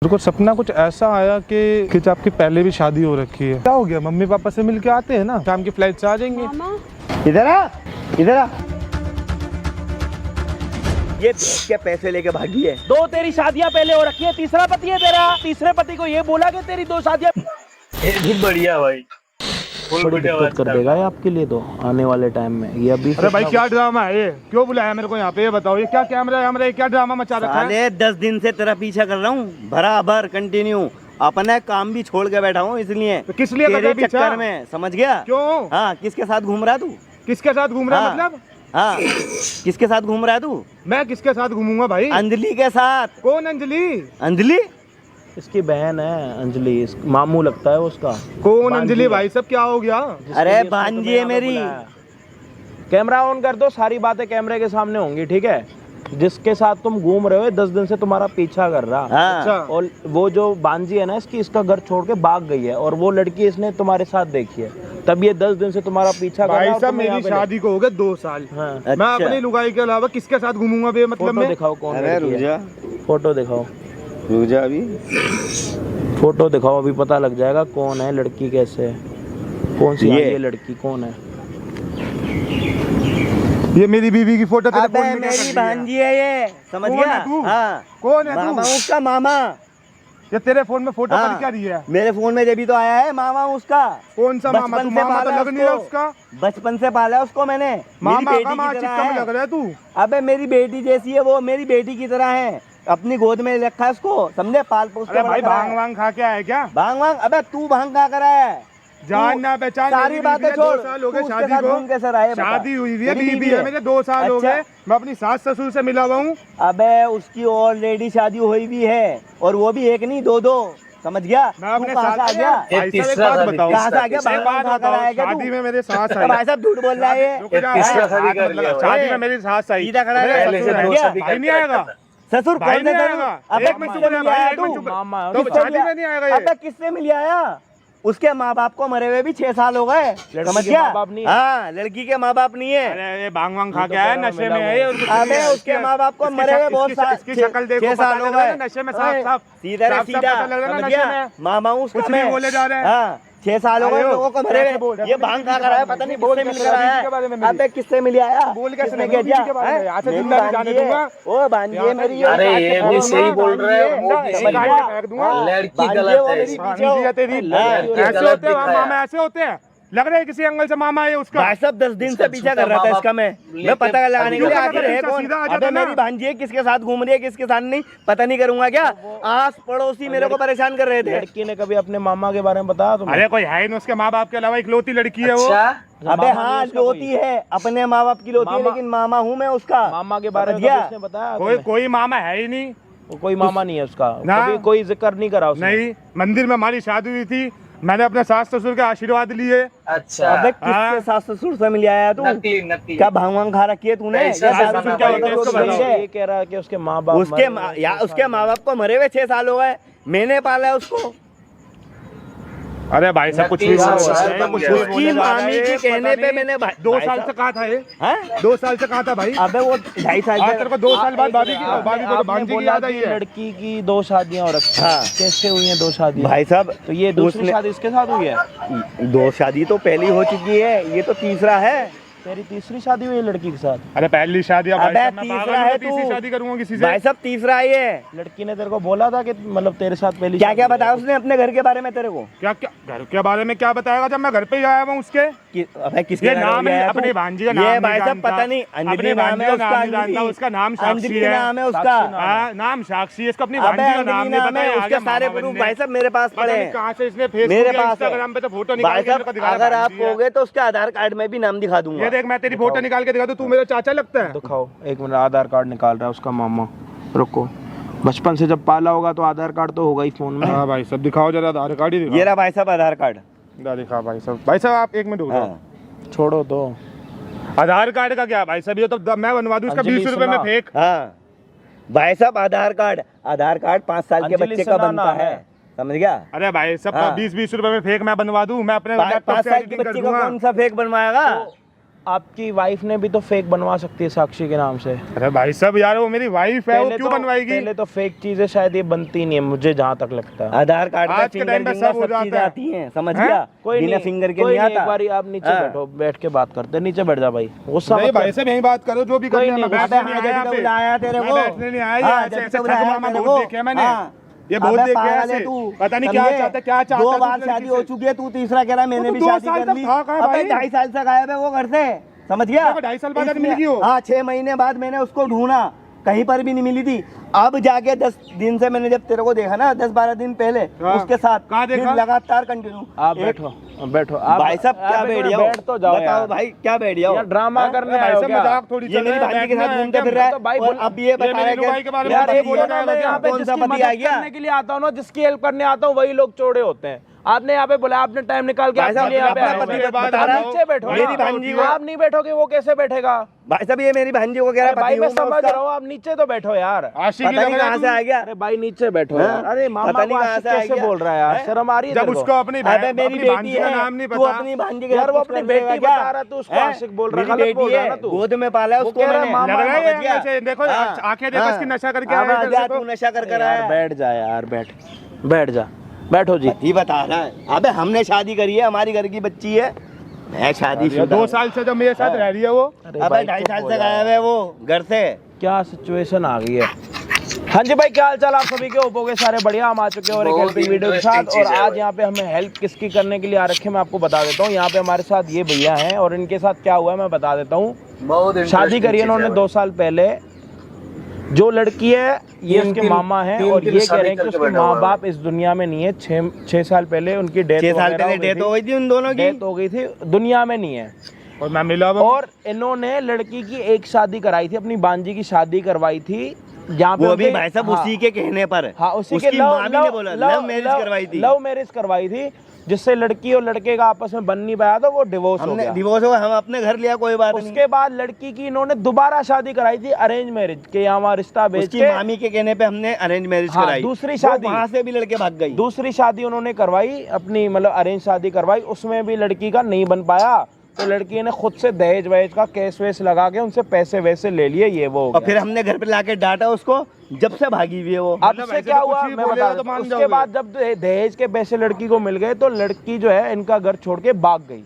मेरे को सपना कुछ ऐसा आया कि आपकी पहले भी शादी हो रखी है। क्या हो गया? मम्मी पापा से मिलके आते हैं ना, शाम की फ्लाइट से आ जाएंगे। इधर आ, इधर आ। ये क्या पैसे लेके भागी है? दो तेरी शादियां पहले हो रखी है, तीसरा पति है तेरा। तीसरे पति को ये बोला कि तेरी दो शादियां। ये भी बढ़िया भाई, बड़ी दिक्कत कर देगा ये आपके लिए तो आने वाले टाइम में। ये अभी अरे भाई क्या ड्रामा है ये? क्यों बुलाया मेरे को यहाँ पे? ये बताओ, ये क्या कैमरा है? क्या ड्रामा मचा रखा है? साले 10 दिन से तेरा पीछा कर रहा हूँ, बराबर कंटिन्यू। अपना काम भी छोड़ के बैठा हूँ, इसलिए तो किस लिए तेरे चक्कर में, समझ गया? क्यों? हाँ, किसके साथ घूम रहा तू? किसके साथ घूम रहा है? हाँ, मतलब हाँ, किसके साथ घूम रहा है तू? मैं किसके साथ घूमूंगा भाई? अंजलि के साथ। कौन अंजलि? अंजलि इसकी बहन है अंजलि, मामू लगता है उसका। कौन अंजलि भाई? सब क्या हो गया? अरे भांजी है मेरी। कैमरा ऑन कर दो, सारी बातें कैमरे के सामने होंगी, ठीक है? जिसके साथ तुम घूम रहे हो 10 दिन से तुम्हारा पीछा कर रहा। हाँ। अच्छा। और वो जो बांजी है ना इसकी, इसका घर छोड़ के भाग गई है और वो लड़की इसने तुम्हारे साथ देखी है, तब ये 10 दिन से तुम्हारा पीछा कर रहा है। भाई साहब मेरी शादी को हो गए 2 साल। हाँ। मैं अपनी लुगाई के अलावा किसके साथ घूमूंगा बे? मतलब फोटो मैं दिखाओ कौन अरे लड़की रुक है। जा, फोटो दिखाओ, रुक जा, अभी फोटो दिखाओ, अभी पता लग जाएगा कौन है लड़की, कैसे है, कौन सी ये लड़की कौन है। ये मेरी बीवी की फोटो तेरे अबे फोन में क्या मेरी कर दी है? भांजी है ये, समझ कौन गया? है तू? हाँ, कौन है मामा तू? उसका मामा। ये तेरे फोन में फोटो हाँ, पर क्या रही है? मेरे फोन में जब भी तो आया है मामा उसका। कौन सा मामा? तू बचपन से मामा तो पाला लग नहीं रहा उसको। उसका। बचपन से पाला है उसको मैंने। मामा मेरी का बेटी माँ की तरह चिक्का में है। लग रहा है तू। अबे मेरी बेटी जैसी है वो, मेरी बेटी की तरह है। अपनी गोद में रखा है उसको, समझे? पाल पोस के अरे भाई बड़ा करा भांग है। वांग खा के आया क्या? भांग वांग? अबे तू भांग खा कर आया है? जान ना पहचान सारी मेरी बातें बीवी है, छोड़। 2 साल हो गए तू उसके शादी साथ को। घूम कैसे रहा है बता? शादी हुई है, तेरी बीवी है मेरे, 2 साल हो अच्छा। गए। मैं अपनी सास ससुर से मिला हुआ हूँ। अबे उसकी ऑलरेडी शादी हुई भी है, और वो भी एक नहीं 2-2, समझ गया? मैं अपने तू कहाँ से आ गया? भाई साहब एक तीसरा बात शादी, बताओ। कहाँ से आ गया? एक भांग बात खा कर आया बताओ, क्या तू? शादी में मेरे सास आई। भाई साहब झूठ बोल रहा है ये। रुक जा, तीसरा शादी हाथ कर मत लिया लगा। भाई। शादी में मेरी सास आई। सीधा खड़ा मेरे है, ससुर पहले से है। दो क्या? शादी भाई नहीं आएगा। ससुर भाई कौन नहीं सा आएगा। अबे एक मिनट किससे चुप रह मिल भाई, आया एक मिनट तू? चुप रह। मामा तो किससे शादी में नहीं आएगा ये। अबे किससे मिल आया? उसके माँ बाप को मरे हुए भी 6 साल हो गए, समझ के गया? माँ बाप नहीं है। हाँ, लड़की के माँ बाप नहीं है। अरे ये भांग वांग खा के आया, नशे में है ये, और कुछ नहीं अबे है। उसके माँ बाप को मरे हुए बहुत साल, इसकी शक्ल देखो, 6 पता साल लग हो रहा है गए। ना, नशे में साफ साफ सीधा रे साफ सीधा, पता लग रहा है ना समझ नशे गया? में। मामा उसका कुछ नहीं मैं। बोले जा रहे हैं। हाँ, 6 साल हो गए अरे लोगों को मरे कैसे बोल हुए। रहे ये हैं? भांग खा कर आया, पता नहीं बोल किससे कैसे मिल कर रहा है? आया बीवी के बारे में है। अबे किससे मिल आया? बोल कैसे किसने रहा है? कह दिया? बीवी के बारे में। हैं? यहाँ से मेरी जिंदा नहीं जाने भांजी है। दूंगा। ओ भांजी है मेरी। अरे ये भी सही बोल रहा है, वो भी समझ सही गया? बोल फेंक दूंगा। लड़की भांजी गलत वो है मेरी इसमें। पीछे भांजी है तेरी। लड़की ऐसे गलत होते हैं दिखाया। मामा, ऐसे होते हैं। लग रहा है किसी एंगल से मामा है उसका। भाई साहब 10 दिन से इसका पीछा झूठा कर रहा था माँ इसका। बाप मैं लेके पता लगाने के लिए अभी आखिर है सीधा कौन? सीधा आ जाता अबे ना। मेरी भांजी है, किसके साथ घूम रही है किसके साथ नहीं, पता नहीं करूंगा क्या? आस पड़ोसी मेरे को परेशान कर रहे थे। लड़की ने कभी अपने मामा के बारे में बताया तुम्हें? अरे कोई है ही नहीं उसके माँ बाप के अलावा, इकलौती लड़की है वो। अच्छा, अबे हाँ, लोती है, अपने माँ बाप की लोती है, मामा- लेकिन मामा हूँ मैं उसका। मामा के बारे में समझ गया? कभी उसने बताया कोई तुम्हें? कोई मामा है ही नहीं। वो कोई मामा नहीं है उसका, ना। कभी कोई जिक्र नहीं करा उसने। नहीं, मंदिर में हमारी शादी हुई थी, मैंने अपने सास ससुर के आशीर्वाद लिए। अच्छा। अबे हाँ। किससे सास ससुर से मिल आया तू? नकली नकली। क्या भांग वांग खा रखी है तूने? पैसा या से दारू बना क्या भाई, होता है उसको उसको बताओ। बताओ। ये कह रहा है कि उसके माँ बाप उसके उसके माँ बाप को मरे हुए 6 साल हो गए, मैंने पाला है उसको। अरे भाई साहब कुछ भी नकली बोल सास रहे हैं, बन कुछ गया। भी उसकी बोले जा रहे मामी हैं, के पता कहने पे नहीं। मैंने 2 भाई साल साहब- से कहा था ये। हैं? 2 साल से कहा था भाई। अबे वो 2.5 साल आज से- तेरे को 2 साल बाद भाभी को तो आपने भांजी की बोला याद आई कि है। लड़की की 2 शादियां हो रखी हैं। हाँ। कैसे हुई हैं 2 शादियां? भाई साहब तो ये दूसरी उसने- शादी इसके साथ हुई है? 2 शादी तो पहली हो चुकी है, ये तो तीसरा है। तेरी तीसरी शादी हुई है लड़की के साथ? अरे पहली शादी है भाई अबे साहब, मैं तीसरा पागल है हूँ, तीसरी तू। शादी करूंगा किसी भाई से। साहब तीसरा ही है। लड़की ने तेरे को बोला था कि मतलब तेरे साथ पहली क्या शादी क्या हुई है? बताया उसने अपने घर के बारे में तेरे को? क्या क्या घर के बारे में क्या बताएगा जब मैं घर पे ही आया हुआ उसके? अबे किसके ये घर नाम में है आया अपनी तू? भांजी का नाम ये नहीं भाई साहब जानता। पता नहीं, अंजलि अपनी नाम भांजी है का उसका। नाम नहीं जानता, उसका नाम साक्षी अंजलि है। नाम है उसका। साक्षी नाम। हाँ, नाम साक्षी है, इसको अपनी अबे भांजी का अंजलि नाम नहीं नाम पता है, है। उसके सारे प्रूफ भाई साहब मेरे पास पड़े हैं। कहाँ से इसने मेरे फेसबुक या पास इंस्टाग्राम पे तो फोटो भाई निकाल के मेरे को साहब दिखा अगर रहा आप भांजी है। कहोगे तो उसके आधार कार्ड में भी नाम दिखा दूंगा। ये देख, मैं तेरी फोटो निकाल के दिखा दूं, तू मेरा चाचा लगता है। दिखाओ, 1 मिनट। आधार कार्ड निकाल रहा है उसका मामा। रुको, बचपन से जब पाला होगा तो आधार कार्ड तो होगा ही फोन में। हाँ भाई सब दिखाओ जरा, आधार कार्ड ही ये दिखाओ। रहा भाई साहब आधार कार्ड। दिखा भाई साहब। भाई साहब आप 1 मिनट रुको। हाँ। छोड़ो तो। आधार कार्ड का क्या भाई साहब? ये तो मैं बनवा दूं इसका अंजलि 20 रुपए में सुना। फेक। हाँ भाई साहब आधार कार्ड 5 साल के अंजलि बच्चे का सुना बनता नाम है, है। समझ गया? अरे भाई सब हाँ। 20-20 रुपए में फेक मैं बनवा दूं, मैं अपने 5 लैपटॉप से साल के एडिटिंग कर बच्चे का दूंगा। कौन सा फेक बनवाएगा? आपकी वाइफ ने भी तो फेक बनवा सकती है साक्षी के नाम से। अरे भाई साहब यार वो मेरी वाइफ है, वो क्यों बनवाएगी? पहले तो फेक चीजें शायद ये बनती नहीं है, मुझे जहाँ तक लगता है। आधार कार्ड आज के टाइम पे सब हो सब जाता चीजें है। आती हैं, समझ गया? कोई बिना नहीं, फिंगर के कोई नहीं नहीं, एक आता। बारी आप नीचे हाँ। बैठो, बैठ के बात करते हैं। नीचे बैठ जा भाई, गुस्सा नहीं मत भाई कर। साहब यही बात करो, जो भी कोई करनी है। नहीं, मैं अबे बैठने नहीं हाँ, आया जब यहाँ से पे। बुलाया तेरे मैं को। बैठने नहीं आया, हाँ, ऐसे जब से ऐसे बुलाया ठगमामा तेरे बहुत को। देखे हैं मैंने। हाँ। ये बहुत अबे देखे हैं पागल है ऐसे। तू, पता नहीं क्या समझे? चाहता, क्या चाहता दो है बार दूसरे शादी लड़की हो से। चुकी है, तू तीसरा कह रहा है मैंने तो भी दो शादी साल कर तक ली। था कहाँ अबे भाई? 2.5 साल से गायब है वो घर से, समझ गया? देखो, 2.5 साल बाद इसलिए- मिल गई हो। हाँ, 6 महीने बाद मैंने उसको ढूंढा, कहीं पर भी नहीं मिली थी। अब जाके 10 दिन से मैंने जब तेरे को देखा ना, 10-12 दिन पहले हाँ। उसके साथ कहाँ फिर देखा? लगातार कंटिन्यू। आप बैठो, बैठो आप। भाई साहब क्या आप एक बैठ मिनट जाओ? बैठ तो जाओ बताओ यार। भाई क्या बैठ जाओ? यार ड्रामा हाँ? करने भाई आए हो साहब क्या? मजाक थोड़ी ये चल मेरी रहा है, भांजी के साथ बैठना है, घूमते क्या फिर रहा है। तो भाई और बोल- अब ये बता रहा है मेरी लुगाई के बारे में यार पता एक नहीं बोला बोला मैं जाएगा यहाँ क्या? पे कौन सा जिसकी पति आ मदद गया? करने के लिए आता हूँ ना, जिसकी हेल्प करने आता हूँ, वही लोग चौड़े होते हैं। आपने यहाँ पे बोला, आपने टाइम निकाल के भाई आपके साहब, लिए यहाँ पे अपना आया हूँ पति मैं। बता आप रहा हूँ। नीचे बैठो मेरी ना। भांजी को- आप नहीं बैठोगे वो कैसे बैठेगा? भाई साहब ये मेरी भांजी को कह रहा अरे है भाई पति मैं हूँ मैं समझ उसका। रहा हूँ, आप नीचे तो बैठो यार। आशिकी पता लग नहीं रहा है कहाँ से तू। आ गया। अरे भाई नीचे बैठो हाँ? यार। अरे मामा पता नहीं को कहाँ आशिक से आ कैसे गया। बोल रहा है यार? हैं? शर्म आ रही है जब तेरे को? उसको अपनी अबे मेरी अपनी भांजी बेटी का है, नाम नहीं तू पता। अपनी भांजी के यार साथ वो कुछ अपनी कर बेटी लेगा क्या? बता रहा, तू उसको हैं? आशिक बोल रहा है, मेरी गलत बोल बेटी रहा है है, ना तू। गोद में पाला है वो उसको कह रहा है मैंने। मामा लग रहा है समझ गया? ऐसे, देखो हाँ। आंखें देखो इसकी नशा करके आ अब रही आ है जा, तेरे तू को। नशा कर कर यार आया है। बैठ जा यार, बैठ जा, बैठो जी। पति बता रहा है। अबे हमने शादी करी है, हमारी घर की बच्ची है। मैं शादी 2 साल से जब मेरे साथ रह रही है वो। अरे अबे भाई 2.5 साल चुप से हो गायब यार। है वो घर से। क्या सिचुएशन आ गई है। हाँ जी भाई, क्या हाल चाल आप सभी के? होपोगे सारे बढ़िया, हम आ चुके हैं और एक बहुत हेल्पिंग वीडियो के interesting साथ। और चीज़ है आज भाई। यहाँ पे हमें हेल्प किसकी करने के लिए आ रखे मैं आपको बता देता हूँ। यहाँ पे हमारे साथ ये भैया हैं और इनके साथ क्या हुआ है मैं बता देता हूँ। बहुत शादी करी है इन्होंने 2 साल पहले। जो लड़की है ये तीन- उसके तीन- मामा हैं तीन- और तीन ये कह शादी रहे हैं कि करके उसके बैठा हुआ माँ है। बाप इस दुनिया में नहीं है। 6 साल पहले उनकी डेथ 6 साल पहले डेथ हो गई थी उन दोनों की। डेथ हो गई थी, दुनिया में नहीं है। और मैं मिला वो। और इन्होंने लड़की की एक शादी कराई थी, अपनी बांजी की शादी करवाई थी। जहाँ पे वो भी उनके- भाई साहब हाँ, उसी के कहने पर। हाँ उसी के उसकी माँ भी ने बोला लव मैरिज करवाई थी। लव मैरिज करवाई थी, जिससे लड़की और लड़के का आपस में बन नहीं पाया था, वो डिवोर्स हो हमने गया। डिवोर्स हो गया, हम अपने घर लिया, कोई बात नहीं। उसके बाद लड़की की इन्होंने दोबारा शादी कराई थी अरेंज मैरिज के, यहाँ वहाँ रिश्ता भेज उसकी के। मामी के कहने पे हमने अरेंज मैरिज हाँ, कराई। दूसरी शादी। वहां से भी लड़के भाग गई। दूसरी शादी उन्होंने करवाई अपनी, मतलब अरेंज शादी करवाई, उसमें भी लड़की का नहीं बन पाया। तो लड़की ने खुद से दहेज वहेज का केस वेस लगा के उनसे पैसे वैसे ले लिए, ये वो हो और गया। फिर हमने घर पे लाके डांटा उसको, जब से भागी हुई है वो। अब मतलब से ऐसे क्या तो हुआ कुछ भी मैं बोलेगा बता तो देता हूँ। मान उसके जाओगे। बाद जब दहेज के पैसे लड़की को मिल गए तो लड़की जो है इनका घर छोड़ के भाग गई।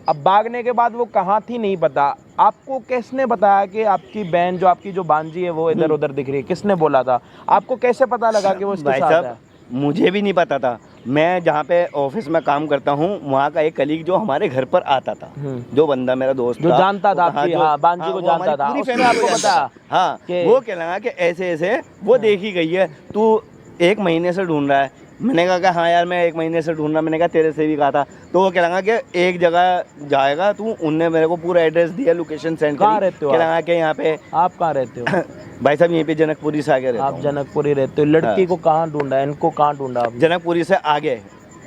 अब भागने के बाद वो कहाँ थी नहीं पता। आपको किसने बताया कि आपकी बहन जो आपकी जो बांजी है वो इधर उधर दिख रही है? किसने बोला था आपको? कैसे पता लगा कि वो इसके भाई साथ साहब है? मुझे भी नहीं पता था। मैं जहाँ पे ऑफिस में काम करता हूँ वहाँ का एक कलीग जो हमारे घर पर आता था, जो बंदा मेरा दोस्त जो था, जानता था आपकी, जो- हाँ, बांजी को वो जानता हमारी था, पूरी उसने family आपको को जानता बताया था। हाँ कि- वो कह लगा कि ऐसे ऐसे वो देखी गई है, तू 1 महीने से ढूंढ रहा है। मैंने कहा कि हाँ यार मैं 1 महीने से ढूंढ रहा। मैंने कहा तेरे से भी कहा था। तो वो कह लगा कि एक जगह जाएगा तू, उनने मेरे को पूरा एड्रेस दिया, लोकेशन सेंड कहाँ करी। रहते हो कह आप? लगा कि यहाँ पे आप कहाँ रहते हो? भाई साहब यहीं पे जनकपुरी से आगे रहता आप हूँ। जनकपुरी रहते हो। लड़की हाँ। को कहाँ ढूंढा, इनको कहाँ ढूंढा आप? जनकपुरी से आगे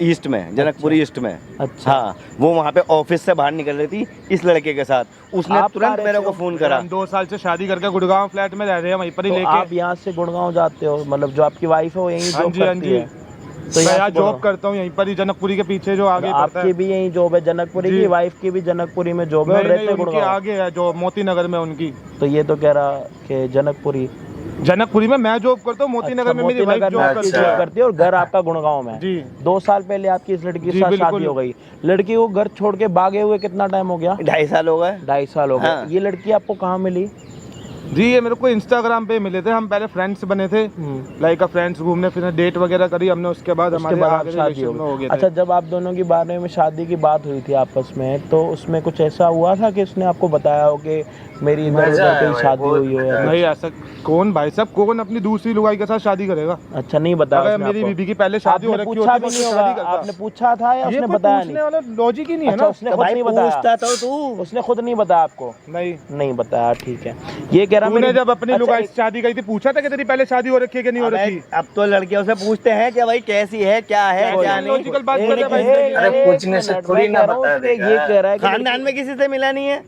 ईस्ट में, जनकपुरी ईस्ट में। अच्छा। हाँ वो वहाँ पे ऑफिस से बाहर निकल रही थी इस लड़के के साथ। उसने आप कहाँ तुरंत मेरे रहते को हो? फोन करा। हम 2 साल से शादी करके गुड़गांव फ्लैट में रह रहे हैं, वहीं पर ही तो लेके। आप यहाँ से गुड़गांव जाते हो, मतलब जो आपकी वाइफ है वो यहीं हाँ जॉब जी, हाँ करती जी। है? तो मैं यहाँ यहाँ से जॉब गुड़गांव- करता हूँ यहीं पर ही, जनकपुरी के पीछे जो आगे पड़ता आपकी है। भी यही जॉब है जनकपुरी जी। की, वाइफ की भी जनकपुरी में जॉब है और नहीं, रहते नहीं, उनकी गुड़गांव। आगे है जो मोती नगर में उनकी। तो ये तो कह रहा कि जनकपुरी, जनकपुरी में मैं जॉब करता हूँ, मोती नगर में मेरी वाइफ मोतीनगर में जॉब आपकी करती जॉब है। करती है और घर आपका गुड़गांव में है। जी 2 साल पहले आपकी इस लड़की के जी, साथ बिल्कुल। शादी हो गई। लड़की को घर छोड़ के भागे हुए कितना टाइम हो गया? 2.5 साल हो गए। 2.5 साल हो गए। हाँ। ये लड़की आपको कहाँ मिली? जी ये मेरे को इंस्टाग्राम पे मिले थे, हम पहले फ्रेंड्स बने थे, लाइक फ्रेंड्स, घूमने फिरने डेट वगैरह करी हमने। उसके बाद उसके हमारे बाद आगे आप शादी रिलेशन में हो हो गई। गए थे। अच्छा, जब आप दोनों के बारे में शादी की बात हुई थी आपस में, तो उसमें कुछ ऐसा हुआ था कि उसने आपको बताया हो कि मेरी इधर मजा उधर आया कहीं भाई, शादी बहुत हुई हो या नहीं ऐसा कौन भाई साहब, कौन अपनी दूसरी लुगाई के साथ शादी करेगा? अच्छा नहीं बताया अगर उसने मेरी आपको? बीबी की पहले शादी हो आपने रखी पूछा होती भी तो नहीं उससे होगा? शादी करता। आपने पूछा था या ये उसने कोई बताया पूछने नहीं? वाला लॉजिक ही नहीं है अच्छा ना। उसने तो खुद भाई नहीं बताया? पूछता तो तू। उसने खुद नहीं बताया आपको? नहीं बताया, ठीक है। ये कह रहा तूने मेरी- जब अपनी अच्छा, लुगाई एक- से शादी करी थी, पूछा था कि तेरी पहले शादी हो रखी है कि नहीं हो अबे, रखी? अब तो लड़कियों से पूछते हैं कि भाई कैसी है, क्या है, कोई क्या नहीं। लॉजिकल बात एक- कर रहे हैं भाई। एक- अरे एक पूछने से मिनट, थोड़ी मैं ना कह रहा हूँ बता कि देगा। ये कह रहा है कि खानदान में किसी से मिला नहीं है?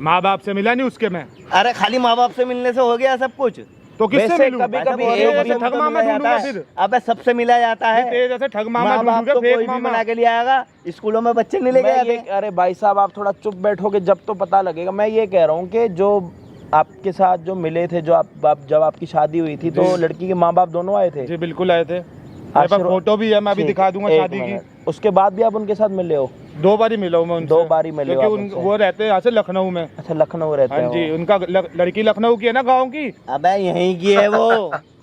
माँ बाप से मिला नहीं उसके में। अरे खाली माँ बाप से मिलने से हो गया सब कुछ? तो किससे वैसे मिलूं? कभी ऐसा कभी बोल एक रहे हो, भी ऐसे ठग मामा मिला ढूंढूंगा जाता है। फिर। अबे सबसे मिला जाता है। तेरे जैसे ठग मामा माँ बाप ढूंढूंगा, तो फेक कोई भी मामा। बना के ले आएगा, स्कूलों में बच्चे नहीं लेके मैं आते। ये अरे भाई साहब आप थोड़ा चुप बैठोगे जब तो पता लगेगा। मैं ये कह रहा हूँ कि जो आपके साथ जो मिले थे, जो आप जब आपकी शादी हुई थी तो लड़की के माँ बाप दोनों आए थे? जी बिल्कुल आए थे, मेरे पास फोटो भी है, मैं अभी ठीक, दिखा दूंगा एक शादी की। मिनट। उसके बाद भी आप उनके साथ मिले हो? 2 बार ही मिला हूँ मैं उनसे। 2 बार ही मिले हो क्योंकि आप उनसे? वो रहते हैं यहाँ से लखनऊ में। अच्छा, लखनऊ रहते हाँ हैं जी, वो। उनका लड़की लखनऊ की है ना, गाँव की। अबे यहीं की है वो।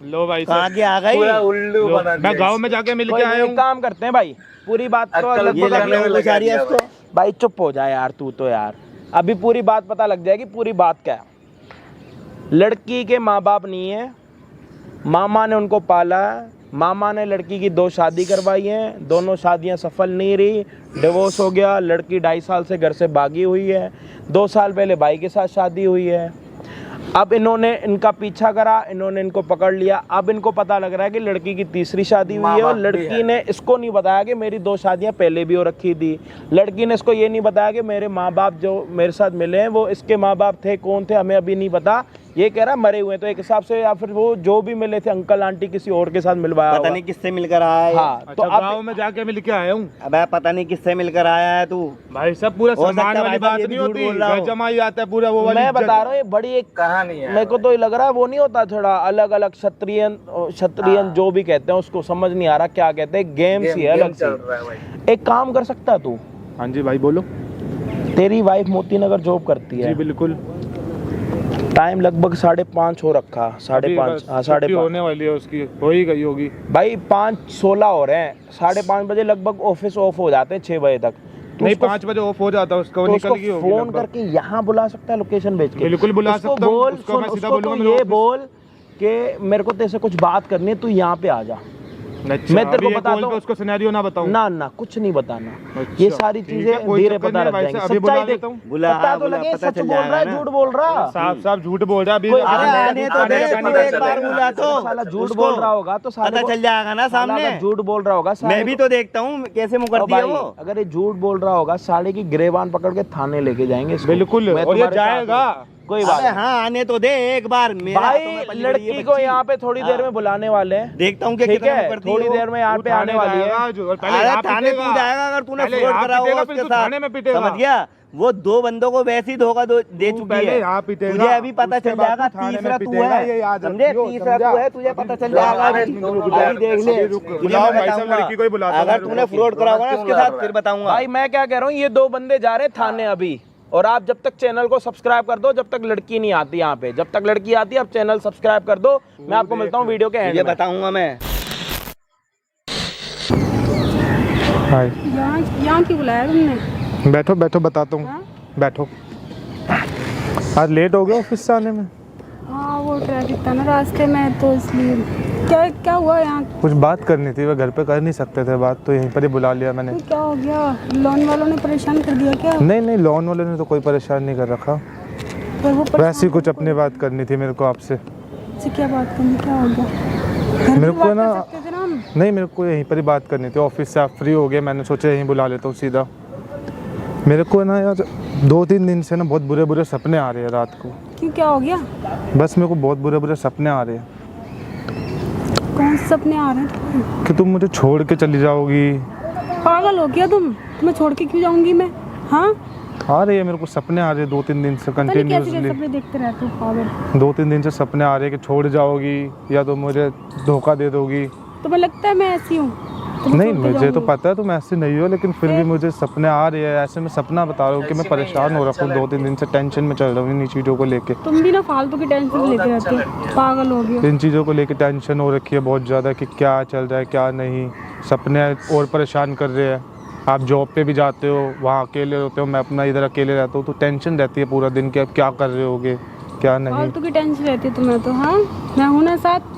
लो भाई कहाँ साहब, की आ गई? पूरा उल्लू लो, बना मैं दिया गाँव में जाके मिल कोई के आया नहीं, एक हूँ। काम करते हैं भाई, पूरी बात तो अक्कल लगभग ये लगाने लखनऊ में में लगा घुसा रही है दिया इसको। भाई चुप हो जाए यार, तू तो यार अभी पूरी बात पता लग जाएगी। पूरी बात क्या है? लड़की के माँ बाप नहीं है, मामा ने उनको पाला है। मामा ने लड़की की 2 शादी करवाई हैं, दोनों शादियां सफल नहीं रही, डिवोर्स हो गया। लड़की 2.5 साल से घर से भागी हुई है। 2 साल पहले भाई के साथ शादी हुई है। अब इन्होंने इनका पीछा करा, इन्होंने इनको पकड़ लिया। अब इनको पता लग रहा है कि लड़की की तीसरी शादी हुई है, और लड़की ने इसको नहीं बताया कि मेरी 2 शादियां पहले भी हो रखी थी। लड़की ने इसको ये नहीं बताया कि मेरे माँ बाप जो मेरे साथ मिले हैं वो इसके माँ बाप थे, कौन थे हमें अभी नहीं पता। ये कह रहा मरे हुए हैं, तो एक हिसाब से या फिर वो जो भी मिले थे अंकल आंटी किसी और के साथ मिलवाया पता होगा। नहीं किससे मिलकर आया है। हाँ तो अच्छा, अब गाँव में जाके मिल के आया हूँ। अबे पता नहीं किससे मिलकर आया है तू। भाई साहब पूरा हो सकता सामान है वाली भाई साहब बात ये भी नहीं झूठ होती, बोल रहा हो। घर जमाई आता है पूरा वो वाली मैं इज्जत। बता रहा हूँ ये बड़ी एक कहानी है। मेरे को तो ये लग रहा है वो नहीं होता थोड़ा अलग अलग क्षत्रियन जो भी कहते हैं उसको समझ नहीं आ रहा क्या कहते हैं। गेम्स ही है अलग चल से। रहा है भाई। एक काम कर सकता है तू, हाँ जी भाई बोलो। तेरी वाइफ मोती नगर जॉब करती जी है, बिल्कुल। टाइम लगभग 5:30 हो रखा, अभी 5:30 बस हाँ छुट्टी 5:30 होने वाली है उसकी, हो ही गई होगी। भाई 5:16 हो रहे हैं, 5:30 बजे लगभग ऑफिस ऑफ हो जाते हैं 6 बजे तक। तू नहीं उसको- 5 बजे ऑफ हो जाता है उसका, वो तो निकल उसको गई होगी फोन लगभग। करके यहाँ बुला सकता है लोकेशन भेज के? बिल्कुल बुला उसको सकता हूँ, बोल, उसको सुन, मैं सीधा उसको बोलूंगा तू मेरे ये ऑफिस। बोल कि मेरे को तेरे से कुछ बात करनी है, तू यहाँ पे आ जा। अच्छा, मैं तेरे अभी को ये बताता कॉल पे हूँ। उसको सिनेरियो ना बताऊं? ना कुछ नहीं बताना। अच्छा, ये सारी ठीक है, चीजें कोई धीरे चक्कर पता नहीं लग भाई जाएंगी। साहब, अभी बुला सच्चाई देख, देता हूँ। बुला, पता तो बुला, लगे पता सच चल बोल रहा है जाएगा झूठ ना। बोल रहा। साफ साफ झूठ बोल रहा है अभी। कोई अरे आने आने तो दे, का तू नहीं एक पता बार चलेगा। बुला तो। साला झूठ उसको बोल रहा होगा तो साले पता को- चल जाएगा ना साला सामने। अगर झूठ बोल रहा होगा साले मैं भी को- तो देखता हूँ कैसे ओ मुकरती है भाई, वो। अगर ये झूठ बोल रहा होगा साले की गिरेबान पकड़ के थाने लेके जाएंगे इसको। बिल्कुल, मैं और ये तुम्हारे साथ जाएगा। हूँ। कोई बात अबे नहीं। हाँ आने तो दे एक बार। मेरा भाई तो मैं पली बड़ी लड़की है को बच्ची। यहाँ पे थोड़ी देर में हाँ, बुलाने वाले हैं, देखता हूँ कि ठीक कितना है? मुकरती है थोड़ी वो। देर में यहाँ तू पे आने थाने वाली है। जाएगा, और पहले अरे यहाँ थाने पिटेगा। तू जाएगा अगर तूने पहले फ्रॉड यहाँ करा पिटेगा, होगा फिर उसके तू साथ। थाने में पिटेगा। समझ गया? वो 2 बंदों को वैसे ही धोखा दे तू चुकी पहले है। यहाँ पिटेगा, तुझे अभी पता उसके चल बाद जाएगा तू थाने में तीसरा तू पिटेगा, है। ये याद समझे? रखियो, तीसरा समझा? तू है, तुझे पता चल जाएगा अभी। रुक जा, अभी देख ले। रुक। तुझे बुलाओ मैं भाई साहब, बताऊंगा। लड़की को ही बुलाता हूँ। अगर तूने फ्रॉड करा होगा ना उसके साथ फिर बताऊंगा। भाई मैं क्या कह रहा हूँ, ये 2 बंदे जा रहे हैं थाने अभी, और आप जब तक चैनल को सब्सक्राइब कर दो, जब तक लड़की नहीं आती यहाँ पे, जब तक लड़की आती है आप चैनल सब्सक्राइब कर दो। मैं आपको मिलता हूँ वीडियो के एंड तुझे में। बताऊंगा मैं। हाय, यहाँ क्यों बुलाया तुमने? बैठो बैठो बताता हूँ। हाँ? बैठो। आज लेट हो गया ऑफिस से आने में। हाँ वो ट्रैफिक था ना रास्ते में, तो इसलिए। क्या हुआ यहाँ? कुछ बात करनी थी, वह घर पे कर नहीं सकते थे बात, तो यहीं पर ही बुला लिया मैंने। तो क्या हो गया? लोन वालों ने परेशान कर दिया क्या? नहीं नहीं, लोन वाले ने तो कोई परेशान नहीं कर रखा, पर वो वैसे ही कुछ अपनी बात करनी थी मेरे को आपसे। से क्या बात करनी? क्या हो गया? घर मेरे में को बात ना- कर सकते थे ना हम। नहीं, मेरे को यहीं पर ही बात करनी थी, ऑफिस से आप फ्री हो गए, मैंने सोचा यहीं बुला लेता हूँ सीधा। मेरे को ना यार 2-3 दिन से ना बहुत बुरे बुरे सपने आ रहे हैं रात को। क्यों, क्या हो गया? बस मेरे को बहुत बुरे बुरे सपने आ रहे हैं कौन से सपने आ रहे हैं? कि तुम मुझे छोड़ के चली जाओगी। पागल हो गया तुम? तुम्हें छोड़ के क्यों जाऊंगी मैं? हाँ, आ रही है मेरे को सपने आ रहे हैं 2-3 दिन से पता नहीं कैसे कैसे कंटिन्यूसली। सपने देखते रहते हो पागल। 2-3 दिन से सपने आ रहे हैं कि छोड़ जाओगी या तो मुझे धोखा दे दोगी। तुम्हें लगता है मैं ऐसी हूँ? नहीं, मुझे तो पता है तुम ऐसी नहीं हो, लेकिन फिर भी मुझे सपने आ रहे हैं ऐसे। मैं सपना बता रहा हूँ कि मैं परेशान हो रखा हूँ, 2-3 दिन से टेंशन में चल रहा हूँ इन चीज़ों को लेके। तुम भी ना फालतू की टेंशन लेते रहते हो, पागल हो गए। इन चीज़ों को लेके टेंशन हो रखी है बहुत ज़्यादा कि क्या चल रहा है क्या नहीं। सपने और परेशान कर रहे हैं। आप जॉब पे भी जाते हो, वहाँ अकेले होते हो, मैं अपना इधर अकेले रहता हूँ, तो टेंशन रहती है पूरा दिन कि आप क्या कर रहे होगे क्या नहीं। फालतू की टेंशन रहती है तुम्हें तो। हाँ, मैं हूँ ना साथ।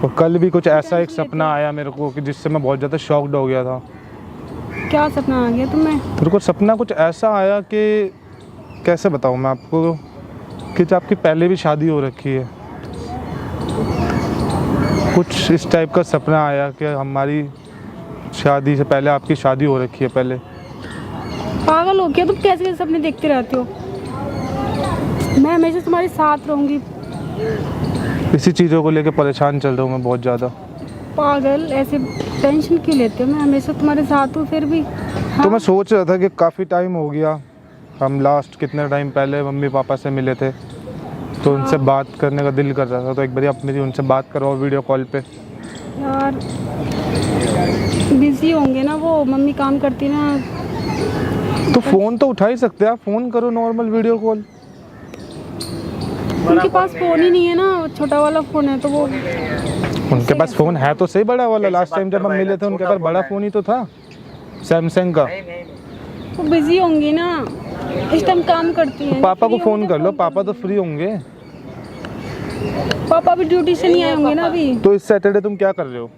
और कल भी कुछ ऐसा एक सपना आया मेरे को कि जिससे मैं बहुत ज़्यादा शॉक्ड हो गया था। क्या सपना आ गया तुम्हें? मेरे को सपना कुछ ऐसा आया कि कैसे बताऊँ मैं आपको, कि आपकी पहले भी शादी हो रखी है। कुछ इस टाइप का सपना आया कि हमारी शादी से पहले आपकी शादी हो रखी है पहले। पागल हो गया तुम? कैसे कैसे सपने देखते रहते हो? मैं हमेशा तुम्हारे साथ रहूंगी। इसी चीज़ों को लेके परेशान चल रहा हूँ मैं बहुत ज़्यादा। पागल, ऐसे टेंशन क्यों लेते हो? मैं हमेशा तुम्हारे साथ हूँ फिर भी। तो मैं सोच रहा था कि काफ़ी टाइम हो गया, हम लास्ट कितने टाइम पहले मम्मी पापा से मिले थे, तो उनसे बात करने का दिल कर रहा था। तो एक बार आप मेरी उनसे बात करवाओ वीडियो कॉल पे। यार बिजी होंगे ना वो, मम्मी काम करती ना। तो फ़ोन तो उठा ही सकते हैं आप, फ़ोन करो नॉर्मल वीडियो कॉल। उनके पास फ़ोन ही नहीं है ना, वो छोटा वाला फ़ोन है तो वो। उनके पास फ़ोन है तो सही बड़ा वाला, लास्ट टाइम जब हम मिले थे उनके पास बड़ा फ़ोन ही तो था, सैमसंग का। वो बिजी होंगी ना, इस टाइम काम करती हैं। पापा को फ्री फ़ोन होंगे कर लो, तो पापा तो फ्री होंगे। पापा भी ड्यूटी से नहीं आए होंगे ना अभी। तो इस सैटरडे तुम क्या कर रहे हो?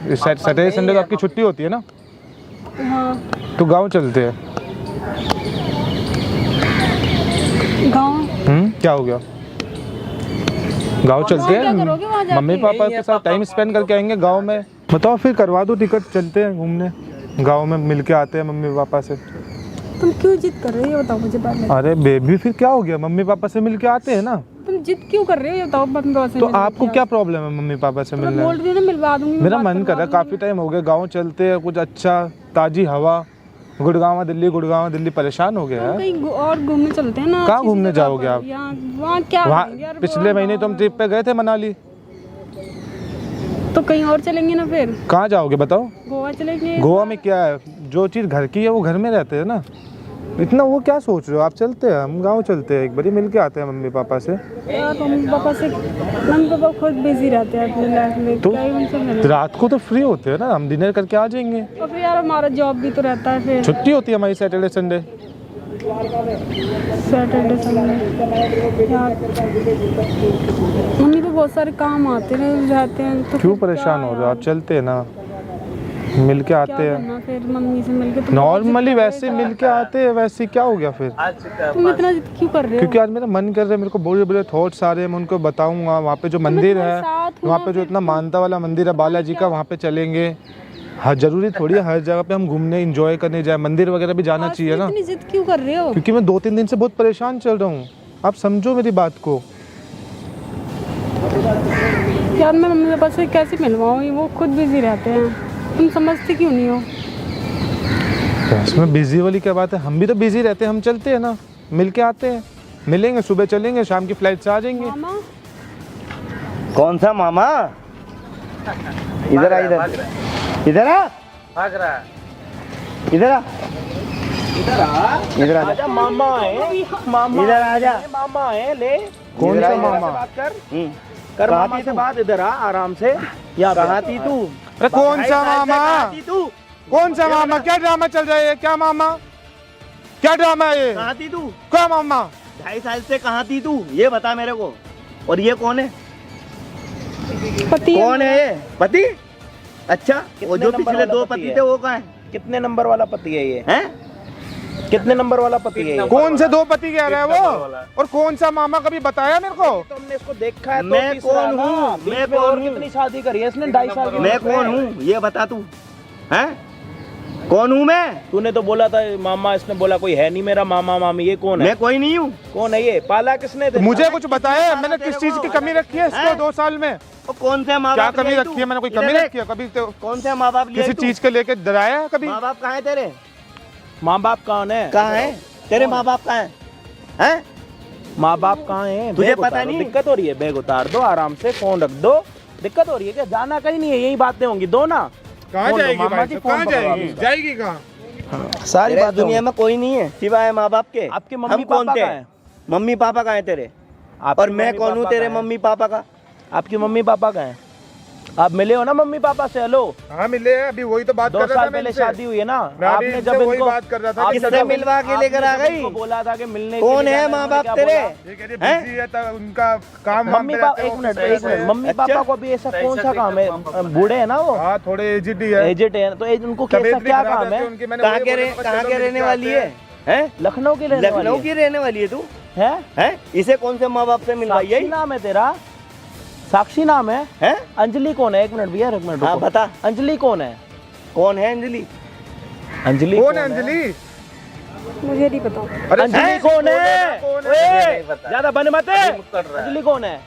इस सैटरडे संडे तो आपकी छुट्टी होती है ना? हाँ, तो गांव चलते हैं। गाँव। क्या हो गया? गांव चलते क्या करोगे वहाँ हैं, जाके? मम्मी पापा के साथ टाइम स्पेंड करके आएंगे गांव में। बताओ फिर करवा दो टिकट, चलते हैं घूमने, गांव में मिल के आते हैं मम्मी पापा से। तुम क्यों जिद कर रहे हो ये बताओ मुझे पहले। अरे बेबी फिर क्या हो गया, मम्मी पापा से मिल के आते हैं ना। तुम जिद क्यों कर रहे हो ये बताओ मम्मी पापा से तो मिलने आपको की। क्या प्रॉब्लम है मम्मी पापा से मैं मिलने बोल में? रही हूँ ना, मिलवा दूंगी। मेरा मन कर रहा है, काफ़ी टाइम हो गया, गाँव चलते हैं, कुछ अच्छा ताज़ी हवा। गुड़गांव दिल्ली परेशान हो गया हम है। कहीं और घूमने चलते हैं ना। कहाँ अच्छी घूमने सी जगह जाओगे पर। आप? यहाँ वहाँ क्या करेंगे यार, वहाँ पिछले महीने तो हम ट्रिप पे गए थे मनाली। तो कहीं और चलेंगे ना फिर। कहाँ जाओगे बताओ? गोवा चलेंगे। गोवा में क्या है, जो चीज़ घर की है वो घर में रहते हैं ना। इतना वो क्या सोच रहे हो आप? चलते हैं, हम गांव चलते हैं, एक बार मिल के आते हैं मम्मी पापा से। यार मम्मी पापा खुद बिजी रहते हैं अपनी लाइफ में, तो क्या ही उनसे मिलना। रात को तो फ्री होते हैं ना, हम डिनर करके आ जाएंगे। और फिर यार हमारा जॉब भी तो रहता है फिर। छुट्टी होती है हमारी सैटरडे संडे। सैटरडे संडे यार मम्मी को बहुत सारे काम आते रहते हैं तो क्यों फिर परेशान क्या हो रहे हो यार, आप? चलते हैं ना, मिल के क्या आते हैं करना फिर मम्मी से मिलके। तुम नॉर्मली, वैसे मिल के आते हैं। वैसे क्या हो गया फिर? तुम इतना जिद क्यों कर रहे हो? क्योंकि आज मेरा मन कर रहा है, मेरे को बड़े बड़े थॉट्स आ रहे हैं, मैं उनको बताऊंगा। वहाँ पे जो मंदिर है, साथ हूँ वहाँ ना पे जो फिर इतना मानता वाला मंदिर है बालाजी का, वहाँ पे चलेंगे। हाँ, जरूरी थोड़ी है हर जगह पे हम घूमने एंजॉय करने जाए, मंदिर वगैरह भी जाना चाहिए ना। इतनी जिद क्यों कर रहे हो? क्योंकि मैं 2-3 दिन से बहुत परेशान चल रहा हूँ, आप समझो मेरी बात को। यार मैं मम्मी पापा से कैसे मिलवाऊँ, वो खुद बिजी रहते हैं, तुम समझते क्यों नहीं हो? इसमें बिजी वाली क्या बात है, हम भी तो बिजी रहते हैं। हम चलते हैं ना, मिल के आते हैं, मिलेंगे, सुबह चलेंगे, शाम की फ्लाइट से आ जाएंगे। मामा कौन सा मामा? इधर आ, इधर इधर आ, भाग रहा है। इधर आ, इधर आ जा, आजा मामा है, मामा इधर आ जा। मामा है, ले कौन सा इधर आ, मामा? बात कर हम्म, कर कहाँ मामा थी से तू? बात। इधर आ आराम से। यहाँ पे कहाँ थी तू? अरे कौन सा कहाँ मामा? थी तू? कौन सा मामा? क्या ड्रामा चल रहा है? क्या मामा? क्या ड्रामा है ये? कहाँ थी तू? क्या मामा? 2.5 साल से कहाँ थी तू? ये बता मेरे को। और ये कौन है? पति है कौन है ये? पति? अच्छा, वो जो नंबर पिछले वाला 2 पति पति है? थे वो कहाँ है? कितने नंबर वाला पति है ये? हैं? कितने नंबर वाला पति है ये? कौन से 2 पति कह रहा है वो? और कौन सा मामा? कभी बताया मेरे को? तो हमने इसको देखा है तो मैं तीसरा कौन ना। हूँ? बीच मैं में कौन और हूँ? कितनी शादी करी है इसने? 2.5 साल की मैं उम्र में। कौन हूँ? ये बता तू। हैं? कौन हूँ मैं? तूने तो बोला था मामा, इसने बोला कोई है नहीं मेरा मामा मामी। ये कौन है? मैं कोई नहीं हूँ। कौन है ये? पाला किसने? तेरे मुझे को? कुछ बताया? मैंने किस चीज की कमी रखी है इसको 2 साल में? वो कौन से माँ क्या बाप कमी लिए रखी तू? है? मैंने कोई इधर कमी देख। रखी है कभी? तो कौन से माँ बाप लिए किसी तू? चीज के लेके डराया है कभी? माँ बाप कहाँ है तेरे? माँ बाप कौन है? कहाँ है तेरे माँ बाप? कहाँ है? हैं? माँ बाप कहाँ है? तुझे बैग पता उतारो, नहीं? दिक्कत हो रही है? बैग उतार दो आराम से, फोन रख दो। दिक्कत हो रही है क्या? जाना कहीं नहीं है, यही बातें होंगी। दो ना। कहाँ फोन दो, जाएगी मामा भाई जी, साहब? फोन कहाँ पकड़ो जाएगी? आप। जाएगी कहाँ? सारी तेरे बात दुनिया में कोई नहीं है सिवाय माँ बाप के। आपके हम मम्मी कौन पापा थे? कहाँ हैं? मम्मी पापा कहाँ है तेरे? आपके और मैं मम्मी कौन हूँ पापा तेरे कहाँ हैं? मम्मी पापा का? आपकी मम्मी पापा कहाँ हैं? आप मिले हो ना मम्मी पापा से? हेलो, हाँ मिले हैं, अभी वही तो बात 2 कर रहा साल था मैं पहले इनसे। शादी हुई है ना। मैं अभी आपने इनसे जब वही इनको बात कर रहा था कि आपने किससे जब- मिलवा के लेकर आ आपने जब गई? इनको बोला था कि मिलने कौन के लिए है जाना, माँ उन्होंने बाप क्या तेरे? बोला? ये कह रही हैं? बिजी है तो उनका काम मम्मी पापा, एक मिनट, मम्मी अच्छा। पापा को भी ऐसा कौन सा काम है? बूढ़े हैं ना वो, हाँ थोड़े एजिड ही है, एजेड है, तो उनको कैसा तबीयत भी क्या खराब काम रहती है है? उनकी। मैंने कहाँ वही के बोला, कहाँ चलो के मिल रहने के वाली आते है? हैं। हैं? लखनऊ की रहने वाली लखनऊ की रहने वाली है तू? है? हैं? इसे कौन से माँ बाप से मिलवाई साक्षी है? नाम है तेरा? साक्षी नाम है? हैं? अंजलि कौन है? एक मिनट भैया, एक मिनट हाँ रुको। बता, अंजलि कौन है? कौन है अंजलि? अंजलि कौन है अंजलि? मुझे नहीं पता। अरे अंजलि हैं? कौन है? कौन है? ओए, ज्यादा बन मत है। अंजलि कौन है?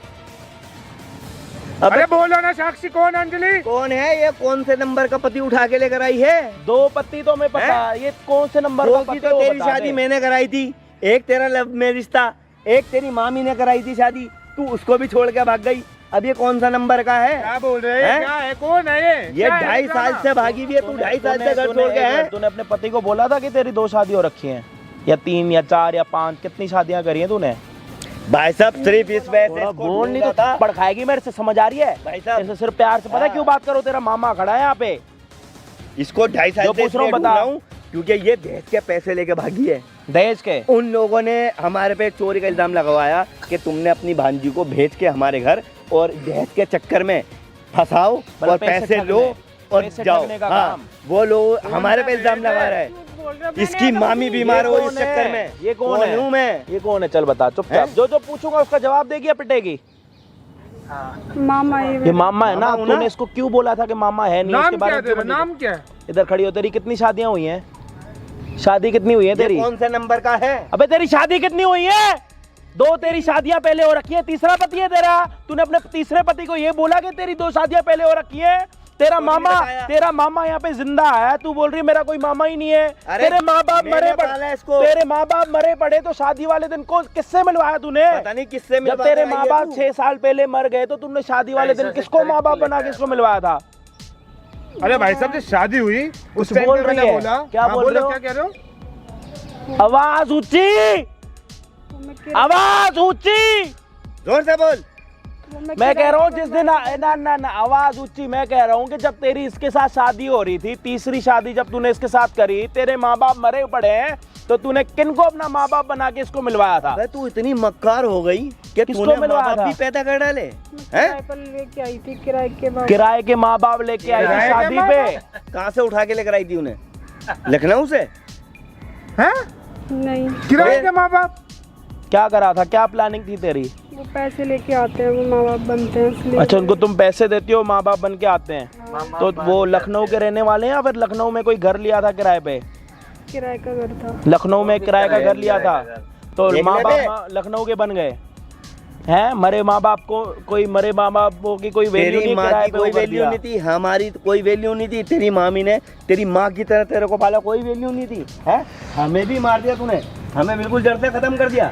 अरे बोलो ना साक्षी कौन अंजलि? कौन है ये? कौन से नंबर का पति उठा के लेकर आई है? 2 पति तो मैं पता है, ये कौन से नंबर का दो की पति तो वो तेरी बता शादी दे। मैंने कराई थी, एक तेरा लव मैरिज था, एक तेरी मामी ने कराई थी शादी, तू उसको भी छोड़ के भाग गई। अब ये कौन सा नंबर का है? क्या बोल रहे हैं? हैं? क्या है? कौन है ये? ये 2.5 साल से भागी हुई है, तू 2.5 साल से घर छोड़ के है। तूने अपने पति को बोला था कि तेरी 2 शादी हो रखी हैं, या 3 या 4 या 5, कितनी शादियां करी हैं तूने? भाई साहब सिर्फ इस वजह से थोड़ा इसको बोल नहीं तो ढूंढा था। थप्पड़ खाएगी मेरे से, समझ आ रही है? भाई साहब ऐसे सिर्फ प्यार से पता है क्यों बात करो, तेरा मामा खड़ा है यहाँ पे। इसको 2.5 साल जो से पूछ रहा हूँ इसलिए बता। ढूंढ रहा हूँ क्योंकि ये दहेज के पैसे लेके भागी है। दहेज के? उन लोगों ने हमारे पे चोरी का इल्जाम लगवाया कि तुमने अपनी भांजी को भेज के हमारे घर और दहेज के चक्कर में फंसाओ और पैसे ठगने, लो और पैसे जाओ। ठगने का हाँ, काम। वो लोग हमारे पे इल्जाम लगा रहे हैं। बोल रहे हो, इसकी मैंने मामी कभी- बीमार हो ये इस कौन है? चक्कर में। ये कौन है? हूँ मैं? ये कौन है? चल बता चुपचाप, हैं? जो जो पूछूंगा उसका जवाब देगी या पिटेगी? मामा ये मामा है ना? मामा हूँ ना? तूने इसको क्यों बोला था कि मामा है नहीं? नाम उसके बारे क्या में है क्यों तेरा? बोली? नाम क्या है? इधर खड़ी हो, तेरी कितनी शादियां हुई हैं? शादी कितनी हुई है ये तेरी? कौन से नंबर का है? अबे तेरी शादी कितनी हुई है? 2 तेरी शादियां पहले हो रखी है, तीसरा पति है तेरा। तूने अपने तीसरे पति को ये बोला कि तेरी 2 शादियां पहले हो रखी है? तेरा मामा यहाँ पे जिंदा है, तू बोल रही मेरा कोई मामा ही नहीं है। अरे तेरे माँ बाप मैंने मरे पाला पड़े, इसको। तेरे माँ बाप मरे पड़े तो शादी वाले दिन को किससे मिलवाया तूने? पता नहीं किससे जब मिलवा तेरे कर आई माँ है बाप तू। 6 साल पहले मर गए तो तुमने शादी वाले दिन किसको माँ बाप बना के इसको मिलवाया था? अरे भाई साहब जब शादी हुई उस टाइम बोल पे रही मैंने है। बोला। क्या हाँ, बोल बोलो, रहे हो? क्या कह रहे हो? आवाज ऊंची, आवाज ऊंची। जोर से बोल। मैं कह रहा हूँ जिस दिन ना आवाज ऊंची। मैं कह रहा हूँ कि जब तेरी इसके साथ शादी हो रही थी, तीसरी शादी जब तूने इसके साथ करी, तेरे माँ बाप मरे पड़े हैं, तो तूने किनको अपना माँ बाप बना के इसको मिलवाया था? अबे तू इतनी मक्कार हो गई कि किसको तूने माँ मिलवाया बाप था? भी पैदा कर डाले हैं? किराए पर लेके आई थी, किराए के बाद किराए के माँ बाप लेके आई थी किराए के शादी माँ पे। कहाँ से उठा के लेकर आई थी उन्हें? लखनऊ से? हैं? नहीं, किराए के माँ बाप? क्या करा था? क्या प्लानिंग थी तेरी? वो पैसे लेके आते हैं, वो माँ बाप बनते हैं इसलिए। अच्छा, उनको तुम पैसे देती हो, माँ बाप बन के आते हैं। तो वो लखनऊ के रहने वाले हैं या फिर लखनऊ में कोई घर लिया था किराए पे? किराए का घर था। लखनऊ में किराए का घर लिया था तो देख माँ ले बे। बाप लखनऊ के बन गए हैं? मरे माँ बाप को, कोई मरे माँ बाप की कोई वैल्यू तेरी नहीं, माँ किराए की पे कोई वो कर वैल्यू दिया। नहीं थी, हमारी कोई वैल्यू नहीं थी। तेरी मामी ने तेरी माँ की तरह तेरे को पाला, कोई वैल्यू नहीं थी। है हमें भी मार दिया तूने, हमें बिल्कुल जड़ से खत्म कर दिया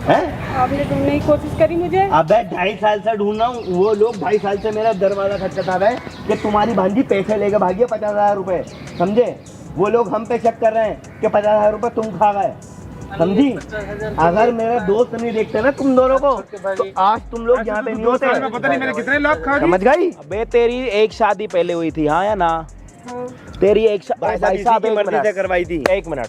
है। आपने ढूंढने की कोशिश करी मुझे। अबे 2.5 साल से ढूंढ रहा हूँ, वो लोग 2.5 साल से मेरा दरवाजा खटखटा रहे हैं कि तुम्हारी भांजी पैसे लेके भागी है 50,000 रुपए। समझे? वो लोग हम पे शक कर रहे हैं कि 50,000 रुपए तुम खा गए। समझी? अगर मेरे दोस्त नहीं देखते ना तुम दोनों को, तो आज तुम लोग यहाँ पे नहीं होते। साल में पता नहीं मैंने कितने लाख खा समझ गई? अबे तेरी एक शादी पहले हुई थी, हाँ या ना? हाँ, तेरी एक भाई साहब इसी की मर्जी से करवाई थी। एक मिनट,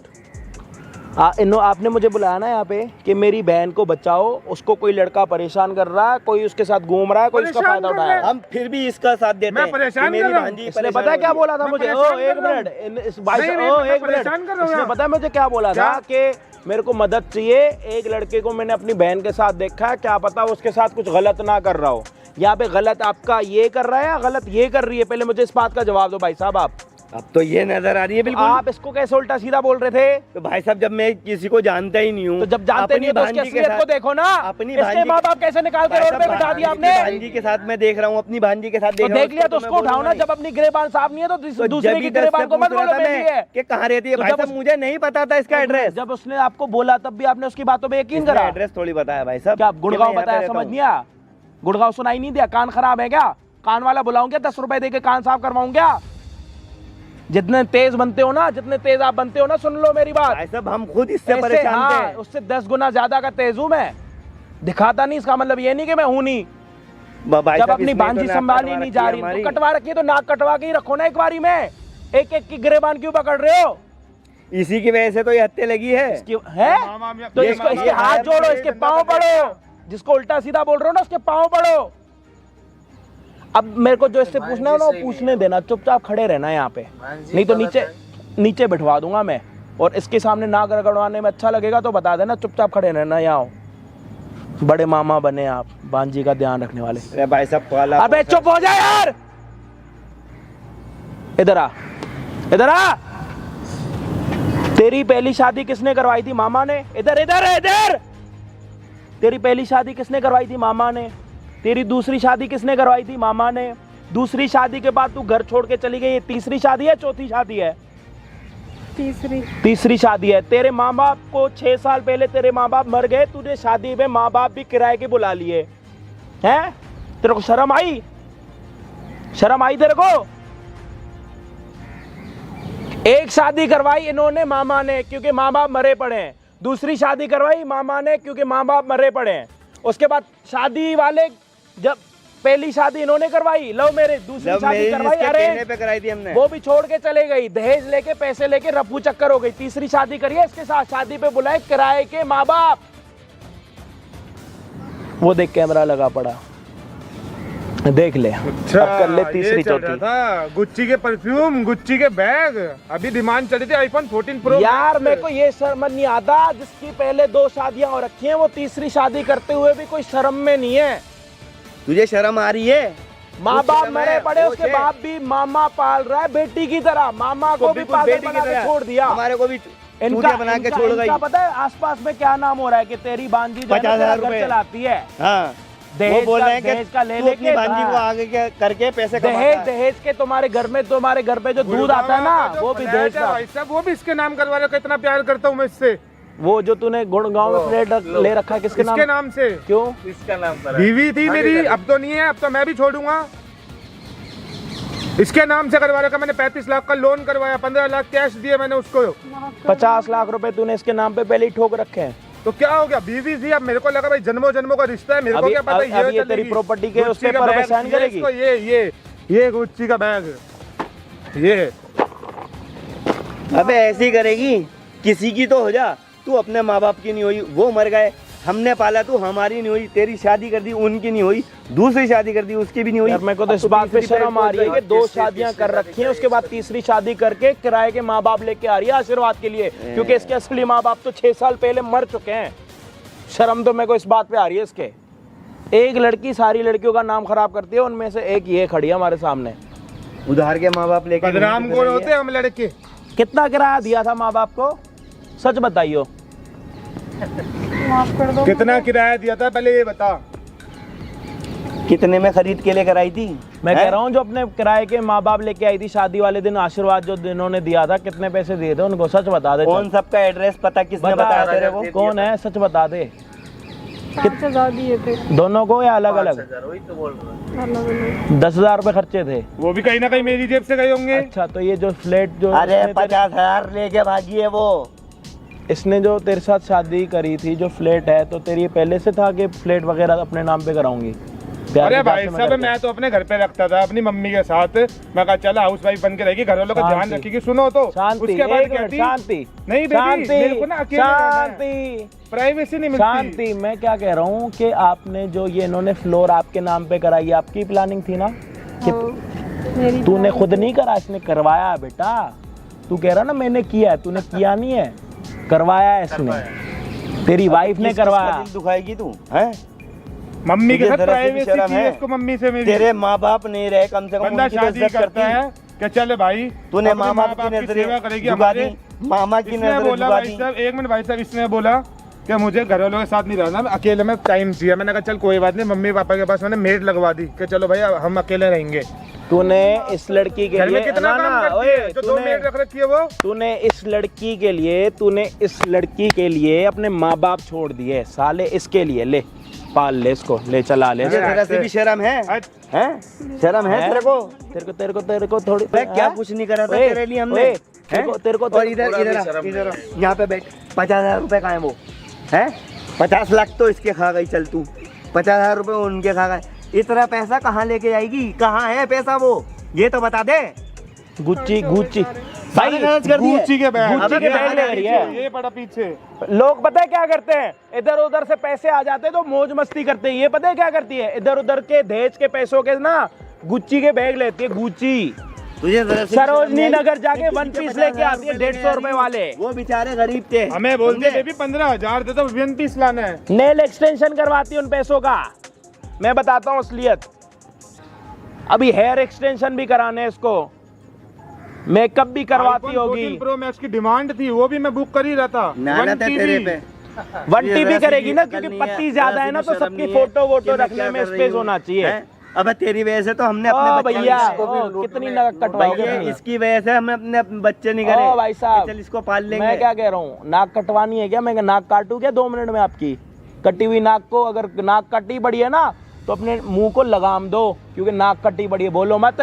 आपने मुझे बुलाया ना यहाँ पे कि मेरी बहन को बचाओ, उसको कोई लड़का परेशान कर रहा है, कोई उसके साथ घूम रहा है, कोई उसका परेशान फायदा कर उठा रहा रहा है। है। हम फिर भी इसका साथ देते मैं हैं कि परेशान मेरी कर रहा हूँ। भांजी इसने परेशान पता है क्या हो रही बोला था मैं मुझे? परेशान ओ एक कर रहा हूँ। मिनट, इस भाई नहीं, साहब, नहीं, ओ मैं एक मिनट, परेशान कर रहा हूँ इसने यहाँ। पता है मुझे क्या बोला था? कि मेरे को मदद चाहिए, एक लड़के को मैंने अपनी बहन के साथ देखा है, क्या पता उसके साथ कुछ गलत ना कर रहा हो। यहाँ पे गलत आपका ये कर रहा है या गलत ये कर रही है? पहले मुझे इस बात का जवाब दो भाई साहब। आप अब तो ये नजर आ रही है बिल्कुल। आप इसको कैसे उल्टा सीधा बोल रहे थे? तो भाई साहब जब मैं किसी को जानता ही नहीं हूँ, तो जब जानते नहीं हो तो उसकी असलियत को देखो ना। अपनी इसके भांजी माँ बाप कैसे निकाल के भाई रोड साहब, पे बिठा दिया आपने? भांजी के साथ मैं देख रहा हूँ, अपनी भांजी के साथ तो देख रहा हूँ। देख लिया तो उसको उठाओ ना। जब अपनी गिरेबान साफ नहीं है तो दूसरे की गिरेबान को मत बोलो मेरी है। कि कहाँ रहती है तो भाई जब साहब, उस- मुझे नहीं पता था इसका एड्रेस। जब उसने आपको बोला तब भी आपने उसकी बातों पे यकीन करा? एड्रेस थोड़ी बताया भाई साहब। क्या कि गुड़गांव मैं यहाँ पे बताया? रहता समझ हूँ। नहीं आया? गुड़गांव सुनाई नहीं दिया? कान खराब है क्या? कान वाला बुलाऊं क्या? 10 रुपए दे के कान साफ करवाऊं क्या? जितने तेज बनते हो ना, जितने तेज आप बनते हो ना, सुन लो मेरी बात। भाई साहब हम खुद इससे ऐसे, परेशान हाँ, थे। उससे 10 गुना ज्यादा का तेज हूं मैं। दिखाता नहीं, इसका मतलब ये नहीं कि मैं हूं नहीं। भाई जब साहब, अपनी इसने तो भांजी नाक संभाली कटवा नहीं रखी जा है रही हमारी। तो कटवा रखी है तो नाक कटवा के ही रखो ना एक बारी में। एक एक की गिरेबान क्यों पकड़ रहे हो? इसी की वजह से तो ये हत्या लगी है। है तो ये- इसको, ये इसके हाथ गायब जोड़ो, है, इसके ये पाँव बंदा पड़ो। जिसको उल्टा सीधा बोल रहे हो ना, उसके पाँव पड़ो। अब मेरे को जो इससे पूछना है ना, वो पूछने देना, चुपचाप खड़े रहना यहाँ पे, नहीं तो नीचे बिठवा दूंगा मैं। और इसके सामने नाक रगड़वाने में अच्छा लगेगा तो बता देना, चुपचाप खड़े रहना यहाँ। बड़े मामा बने आप, भांजी का ध्यान रखने वाले। अरे भाई साहब पाला। अबे चुप हो जा यार, इधर आ, इधर आ। तेरी पहली शादी किसने करवाई थी? मामा ने। इधर इधर इधर। तेरी पहली शादी किसने करवाई थी? मामा ने। तेरी दूसरी शादी किसने करवाई थी? मामा ने। दूसरी शादी के बाद तू घर छोड़ के चली गई, ये तीसरी शादी है चौथी शादी है? तीसरी शादी है। तेरे माँ बाप को 6 साल पहले तेरे माँ बाप मर गए, तूने शादी में माँ बाप भी किराए के बुला लिए हैं? तेरे को शर्म आई? शर्म आई तेरे को? एक शादी करवाई इन्होंने मामा ने क्योंकि माँ बाप मरे पड़े हैं, दूसरी शादी करवाई मामा ने क्योंकि माँ बाप मरे पड़े हैं। उसके बाद शादी वाले, जब पहली शादी इन्होंने करवाई लव मैरिज, दूसरी शादी करवाई अरे पे कराई थी हमने, वो भी छोड़ के चले गई, दहेज लेके पैसे लेके रफू चक्कर हो गई। तीसरी शादी करिए इसके साथ, शादी पे बुलाए किराए के माँ बाप। वो देख कैमरा लगा पड़ा, देख ले। अच्छा, अब कर ले तीसरी ये चल रहा चौथी। था गुच्ची के परफ्यूम, गुच्ची के बैग, अभी डिमांड चली थी आईफोन 14 प्रो। यार मेरे को ये शर्म नहीं आता, जिसकी पहले 2 शादियां हो रखी हैं वो तीसरी शादी करते हुए भी कोई शर्म में नहीं है। तुझे शर्म आ रही है? माँ बाप मरे पड़े, उसके बाप भी मामा पाल रहा है बेटी की तरह, मामा को भी पागल बना के छोड़ दिया, हमारे को भी इनका बना के छोड़ गई। इनका पता है आसपास में क्या नाम हो रहा है कि तेरी बांजी जो है ना 50,000 तेरा घर चलाती है। हाँ, वो बोल रहे हैं कि दहेज का ले तू लेके अपनी भांजी को आगे करके पैसे कमाता है। दहेज के तुम्हारे घर में, तुम्हारे घर पे जो दूध आता है ना वो भी दहेज का। भाई साहब वो भी इसके नाम करवा रहे हो, कितना प्यार करता हूँ मैं इससे। वो जो तूने गुड़गांव में फ्लैट ले रखा है किसके इसके नाम? नाम से। क्यों? इसका नाम पर बीवी थी मेरी, अब तो नहीं है, अब तो मैं भी छोड़ूंगा। इसके नाम से करवा रखा मैंने, 35 लाख का लोन करवाया, 15 लाख कैश दिए मैंने उसको। 50 लाख रुपए तूने इसके नाम पे पहले ही ठोक रखे हैं। तो क्या हो गया, बीवी थी, अब मेरे को लगा भाई जन्मों जन्मों का रिश्ता है, मेरे को क्या पता अब ये तेरी चलेगी। प्रॉपर्टी के उस गुच्ची का पेपर पे बैग, साइन करेगी? ये गुच्ची का बैग, ये अबे ऐसी ही करेगी, किसी की तो हो जा। तू अपने माँ बाप की नहीं हुई, वो मर गए, हमने पाला, तू हमारी नहीं हुई। तेरी शादी कर दी, उनकी नहीं हुई। दूसरी शादी कर दी, उसकी भी नहीं हुई। यार मेरे को तो इस बात पे शर्म आ रही है कि 2 शादियां कर रखी हैं, उसके बाद तीसरी शादी करके किराए के माँ बाप लेके आ रही है आशीर्वाद के लिए, क्योंकि इसके असली माँ बाप तो 6 साल पहले मर चुके हैं। शर्म तो मेरे को इस बात पे आ रही है इसके। एक लड़की सारी लड़कियों का नाम खराब करती है, उनमें से एक ये खड़ी है हमारे सामने। उधार के माँ बाप लेके बदनाम कौन होते हम लड़के। कितना किराया दिया था माँ बाप को, सच बताइयो? माफ कर दो। कितना किराया दिया था पहले ये बता। कितने में खरीद के लेकर आई थी? मैं कह रहा हूँ जो अपने किराए के माँ बाप लेके आई थी शादी वाले दिन, आशीर्वाद जो इन्होंने दिया था, कितने पैसे दिए थे उनको, सच बता दे। कौन सबका एड्रेस पता, किसने बताया तेरे को? कौन है, सच बता दे। 5,000 दिए थे दोनों को या अलग अलग? वही तो बोल रहा हूँ। अलग। 10,000 रुपए खर्चे थे। वो भी कहीं ना कहीं मेरी जेब से गए होंगे। अच्छा, तो ये जो फ्लैट जो अरे 50,000 लेके भागी है वो। इसने जो तेरे साथ शादी करी थी, जो फ्लैट है, तो तेरी पहले से था कि फ्लैट वगैरह अपने नाम पे कराऊंगी? अरे भाई साहब मैं तो अपने घर पे रखता था अपनी मम्मी के साथ, मैं कहा चल हाउस वाइफ बन के रहेगी, घर वालों का ध्यान रखेगी। सुनो तो शांति, उसके बाद एक मिनट, कहती शांति नहीं बेबी, मेरे को ना अकेले रहना है, शांति प्राइवेसी नहीं मिलती। शांति। मैं क्या कह रहा हूँ कि आपने जो ये इन्होंने फ्लोर आपके नाम पे कराई, आपकी प्लानिंग थी ना? कि मेरी तूने खुद नहीं करा, इसने करवाया बेटा। तू कह रहा ना मैंने किया है, तूने किया नहीं है, करवाया है इसने, तेरी वाइफ ने करवाया। दुखाएगी तू है? मम्मी के तुझे साथ जरा सी भी प्राइवेसी शर्म चाहिए है? उसको मम्मी से मेरी। तेरे माँ बाप नहीं रहे, कम से कम बंदा उनकी तो शादी इज्जत करता करती। है कि चल भाई तूने अपने माँ बाप की सेवा नजरें करेगी झुका हमारे। दी, मामा की इसने नजरें बोला झुका भाई दी। साहब, एक मिनट भाई साहब, इसने बोला कि मुझे घर वालों के साथ नहीं रहना, अकेले में टाइम चाहिए। मैंने कहा चल कोई बात नहीं, मम्मी पापा के पास मैंने मेड लगवा दी कि चलो भाई हम अकेले रहेंगे। तूने इस लड़की के घर में लिए कितना काम करती है, जो 2 मेड रख रखी है वो। तूने इस लड़की के लिए अपने माँ बाप छोड़ दिए साले, इसके लिए ले पाल ले इसको, ले चला ले। तुझे जरा सी भी शर्म है? हैं? शर्म है तेरे को? तेरे को थोड़ी क्या कुछ नहीं करा था ओए, तेरे लिए हमने। ओए, तेरे को और इधर यहाँ पे बैठ। 50,000 रुपए का है वो है? 50 लाख तो इसके खा गई, चल तू 50,000 रुपए उनके खा गए। इतना पैसा कहाँ लेके आएगी? कहाँ है पैसा वो, ये तो बता दे। गुच्ची सारी खर्च कर दिए। गुच्ची के बैग, गुच्ची के बैग ले रही है। ये पड़ा पीछे। लोग पता है क्या करते हैं, इधर उधर से पैसे आ जाते हैं तो मौज मस्ती करते हैं। ये पता है क्या करती है, इधर उधर के दहेज के पैसों के ना गुच्ची के बैग लेती है। गुच्ची तुझे सरोजनी नगर जाके 1 पीस लेके आती है 150 रुपए वाले। वो बेचारे गरीब थे। हमें बोलते बेबी 15,000 दे तो 1 पीस लाना है। नेल एक्सटेंशन करवाती है उन पैसों का। मैं बताता हूँ असलियत। अभी हेयर एक्सटेंशन भी कराने हैं इसको, मेकअप भी करवाती होगी। प्रो मैक्स की डिमांड थी, वो भी मैं बुक कर ही रहा था। नाना था तेरे पे। 1 ये TB वैसे करेगी भी ना, अकल क्योंकि नहीं है, पत्ती ज्यादा है ना, वैसे तो भी शर्म सबकी नहीं है फोटो वोटो कि मैं रखने क्या में कर रही स्पेस हूँ, होना चाहिए। हैं? अबे तेरी वजह से तो हमने ओ अपने बच्चे भैया, इसको भी ओ, लूटने- कितनी नाक कटवाओगे भैया, अपनी? इसकी वजह से हमने अपने बच्चे नहीं करे। ओ भाई साहब, चल इसको पाल लेंगे। मैं क्या कह रहा हूँ, नाक कटवानी है क्या? मैं नाक काटूं क्या 2 मिनट में आपकी? कटी हुई नाक को, अगर नाक कटी पड़ी है ना तो अपने मुंह को लगाम दो, क्योंकि नाक कटी पड़ी है। बोलो मत।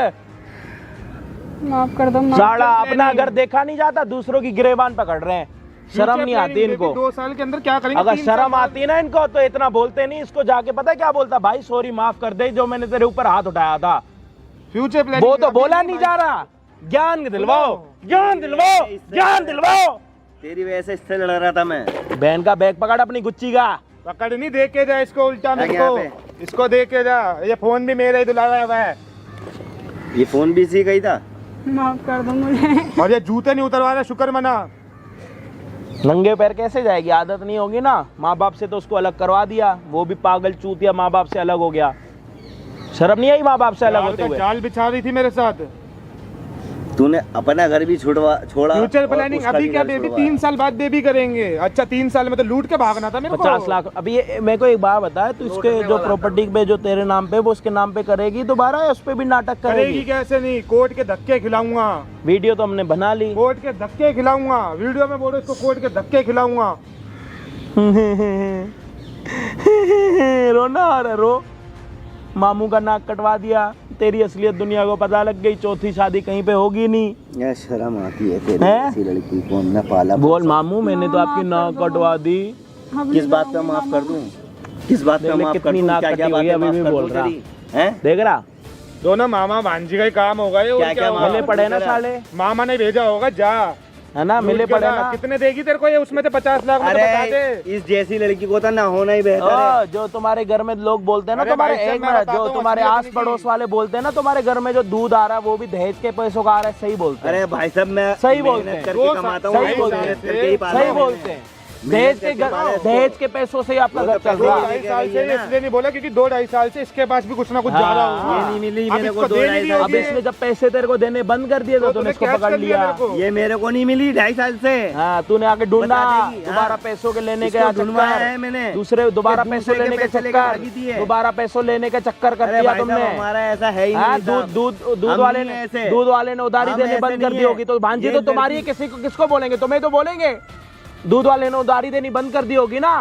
माफ कर दो, माफ। साला अपना घर देखा नहीं जाता, दूसरों की गिरेबान पकड़ रहे हैं। शर्म नहीं आती इनको? 2 साल के अंदर क्या करेंगे? अगर 3 साल शर्म आती ना इनको तो इतना बोलते नहीं। इसको जाके पता है क्या बोलता? भाई सॉरी, माफ कर दे जो मैंने तेरे ऊपर हाथ उठाया था। फ्यूचर प्लान वो तो बोला नहीं जा रहा। ज्ञान दिलवाओ, ज्ञान दिलवाओ, ज्ञान दिलवाओ। तेरी वजह से इससे लड़ रहा था मैं। बहन का बैग पकड़ अपनी गुच्ची का। पकड़ नहीं, दे के जा इसको उल्टा मेरे यहाँ को। इसको दे के जा। ये फोन भी मेरा ही दुलाया हुआ है ये फोन भी इसी का ही था। माफ कर दो मुझे। और ये जूते नहीं उतरवा रहा, शुक्र मना। नंगे पैर कैसे जाएगी? आदत नहीं होगी ना। माँ बाप से तो उसको अलग करवा दिया, वो भी पागल चूतिया माँ बाप से अलग हो गया। शर्म नहीं आई माँ बाप से अलग होते हुए? जाल बिछा रही थी मेरे साथ। तूने अपना घर भी छोड़ा। फ्यूचर और प्लानिंग उसका अभी भी क्या घर बेबी? छुड़वाया। 3 साल बाद बेबी करेंगे। अच्छा 3 साल में तो लूट के भागना था मेरे को। 50 लाख। अभी ये मेरे को एक बात बता, तू इसके जो प्रॉपर्टी पे जो तेरे नाम पे वो उसके नाम पे करेगी दोबारा, या उस पे भी नाटक करेगी करेगी? कैसे नहीं? कोर्ट के धक्के खिलाऊंगा। वीडियो तो हमने बना ली। कोर्ट के धक्के खिलाऊंगा। वीडियो में बोलो इसको, कोर्ट के धक्के खिलाऊंगा। रोना आ रहा, रो। मामू का नाक कटवा दिया, तेरी असलियत दुनिया को पता लग गई। चौथी शादी कहीं पे होगी नहीं। यार शर्म आती है तेरी हैं? ऐसी लड़की को हमने पाला। बोल मामू, मैंने तो आपकी नाक कटवा दी। किस बात का माफ कर दूं? किस बात का देख ले माफ कर कितनी दूं? नाक क्या क्या कटी हुई है, बातें अभी माफ भी कर बोल दूं रहा। तेरी? हैं? देख रहा, दोनों मामा भांजी का ही काम होगा ये। और क्या- क्या होगा? मिले पड़े ना साले, मामा ने भेजा होगा, जा है ना? मिले लूट के पड़े ला। ना। कितने देगी तेरे को ये? उसमें तो 50 लाख में तो बता दे। अरे इस जैसी लड़की को तो ना होना ही बेहतर है। ओ, जो तुम्हारे घर में लोग बोलते हैं ना, अरे तुम्हारे भाई साहब, एक मैं मिनट, बताता जो हूँ तुम्हारे असलियत आस नहीं पड़ोस की। वाले बोलते हैं ना, तुम्हारे घर में जो दूध आ रहा है वो भी दहेज के पैसों का आ रहा है, सही बोलते हैं। अरे भाई साहब मैं सही बोलते मेहनत हैं। करके 2 कमाता साल- हूँ। सही बोलते हैं। मेहनत करके ही पाला सही हूँ बोलते हैं। मेहनत करके पाला है इसको। दहेज के पैसों से ही आपका वो घर तो चल पैसे रहा ही है। 2-2.5 साल से ये ना। इसलिए नहीं बोला क्योंकि 2-2.5 साल से इसके पास भी कुछ ना कुछ जा रहा हाँ, होगा। ये नहीं मिली अब मेरे इसको को देनी 2-2.5 भी साल अब होगी। इसने जब पैसे तेरे को देने बंद कर दिए तो तूने इसको कैश पकड़ कर लिया लिया। मेरे को। ये मेरे को नहीं मिली 2.5 साल से। हाँ, तूने आके ढूंढा बता देगी, हाँ। दोबारा पैसों के लेने के इसको ढूंढवाया है चक्कर, मैंने। दूसरे दोबारा ये पैसों दूसरे के लेने के पैसे लेके चक्कर, भागी थी है। दोबारा पैसों लेने के चक्कर कर अरे दिया भाई साहब, तुमने। हमारा ऐसा है ही हाँ, नहीं साहब। दूध हम वाले नहीं ने ऐसे। दूध वाले ने उधारी हम देने ऐसे बंद कर नहीं दी है। होगी तो भांजी ये तो तुम्हारी है, लड़की- किसी को किसको बोलेंगे? तुम्हें तो बोलेंगे। दूध वाले ने उधारी देनी बंद कर दी होगी ना।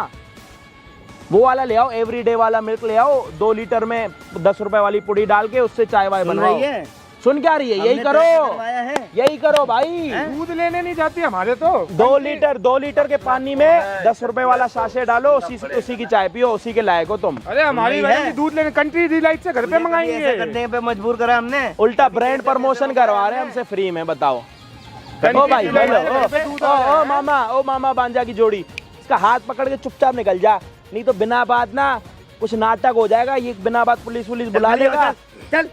वो वाला ले आओ, एवरीडे वाला मिल्क ले आओ, 2 लीटर में 10 रुपए वाली पुड़ी डाल के उससे चाय वाय सुन बनवाओ। रही है? सुन क्या रही है? यही हमने करो, पैसे करवाया है। यही करो भाई। दूध लेने नहीं जाती हमारे तो। 2 लीटर के पानी में 10 रुपए वाला साशे डालो, उसी की चाय पियो, उसी के लायक हो तुम। अरे हमारी नहीं है। बहन दूध लेने कंट्री डिलाइट से घर पे ऐसा मंगाएंगे। करने पे मजबूर करा हमने। उल्टा ब्रांड प्रमोशन करवा रहे हैं हमसे फ्री में, बताओ। कंट्री ओ भाई डिलाइट हेलो, से घर पे दूध आ रहा है। ओ मामा बांजा की जोड़ी, इसका हाथ पकड़ के चुपचाप निकल जा, नहीं तो बिना बात ना कुछ नाटक हो जाएगा। ये बिना बात पुलिस बुला लेगा। चल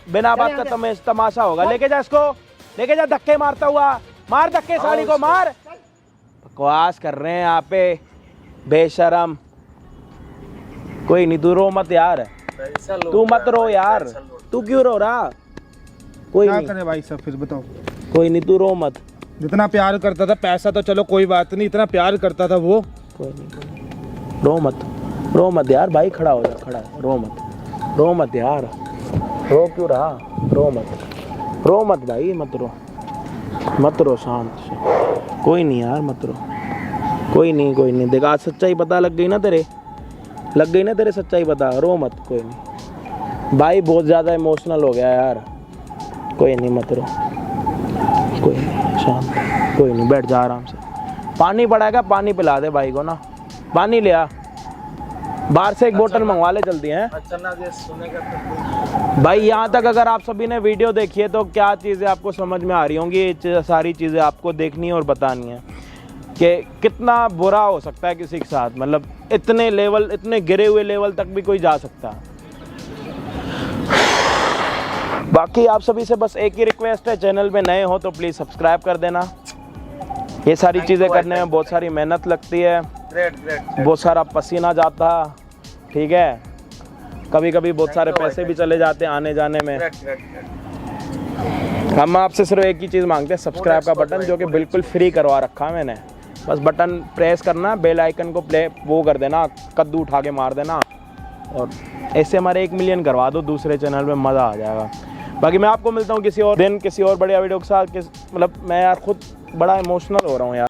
बिना बात का तमाशा होगा। लेके जा इसको, लेके जा, धक्के मारता हुआ मार, धक्के साड़ी को मार। बकवास कर रहे हैं यहाँ पे बेशरम। कोई नहीं, तू रो मत यार, तू मत रो यार, तू क्यों रो रहा? कोई क्या नहीं, करे भाई साहब, फिर बताओ। कोई नहीं, तू रो मत। जितना प्यार करता था, पैसा तो चलो कोई बात नहीं, इतना प्यार करता था वो। कोई नहीं, रो मत यार भाई, खड़ा हो जा, खड़ा है, रो मत यार, रो क्यों रहा? रो मत भाई, मत रो, शांत से। कोई नहीं यार, मत रो, कोई नहीं। देख आज सच्चाई पता लग गई ना तेरे, सच्चाई पता, रो मत, कोई नहीं भाई, बहुत ज़्यादा इमोशनल हो गया यार। कोई नहीं, मत रो, कोई नहीं, शांत, कोई नहीं, बैठ जा आराम से। पानी पड़ेगा, पानी पिला दे भाई को ना, पानी ले आ, बाहर से एक बोतल मंगवा ले जल्दी हैं। भाई यहाँ तक अगर आप सभी ने वीडियो देखी है तो क्या चीज़ें आपको समझ में आ रही होंगी, ये सारी चीज़ें आपको देखनी है और बतानी है कि कितना बुरा हो सकता है किसी के साथ। मतलब इतने गिरे हुए लेवल तक भी कोई जा सकता है। बाकी आप सभी से बस एक ही रिक्वेस्ट है, चैनल पे नए हो तो प्लीज़ सब्सक्राइब कर देना। ये सारी चीज़ें करने में बहुत सारी मेहनत लगती है, बहुत सारा पसीना जाता, ठीक है, कभी कभी बहुत सारे पैसे भी चले जाते हैं आने जाने में। हम आपसे सिर्फ एक ही चीज़ मांगते हैं, सब्सक्राइब का बटन, जो कि बिल्कुल फ्री करवा रखा है मैंने, बस बटन प्रेस करना, बेल आइकन को प्ले वो कर देना, कद्दू उठा के मार देना, और ऐसे हमारे 1 मिलियन करवा दो दूसरे चैनल पे, मज़ा आ जाएगा। बाकी मैं आपको मिलता हूँ किसी और दिन किसी और बढ़िया वीडियो के साथ। मतलब मैं यार खुद बड़ा इमोशनल हो रहा हूँ यार।